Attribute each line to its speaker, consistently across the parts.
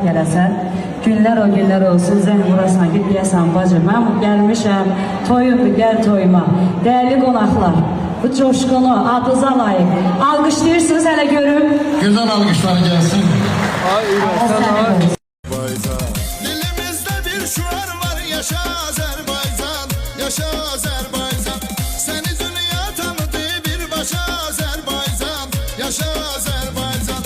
Speaker 1: Gələsən, günlər o günlər olsun, zəng vurasan ki, deyəsən bacı, mən gəlmişəm, toyumdur, gəl toyuma. Dəyərli qonaqlar, bu coşqunu adınıza layiq alqışlayırsınız, hələ görüm.
Speaker 2: Gözəl alqışlar gəlsin.
Speaker 3: Dilimizdə bir şuar var, yaşa Azərbaycan, yaşa Azərbaycan. Səni dünya tanıdı birbaşa Azərbaycan, yaşa Azərbaycan.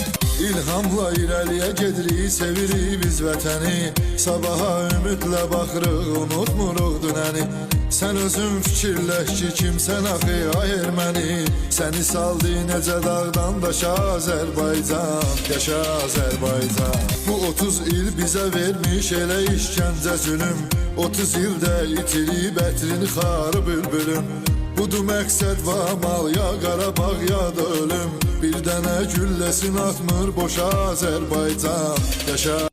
Speaker 3: İlhamla irəliyə gedirik, sevirik biz vətəni. Sabaha ümidlə baxırıq, unutmuruq dünəni. Sən özün fikirləş ki, kimsən axı ayır məni. Səni saldı necə dağdan daşa Azərbaycan, yaşa Azərbaycan. Bu 30 il bizə vermiş elə işgəncə zülüm. 30 ildə itirib ətrini xarı bülbülüm. Budur məqsəd və amal, ya Qarabağ ya da ölüm. Bir dənə gülləsin atmır boşa Azərbaycan, yaşa.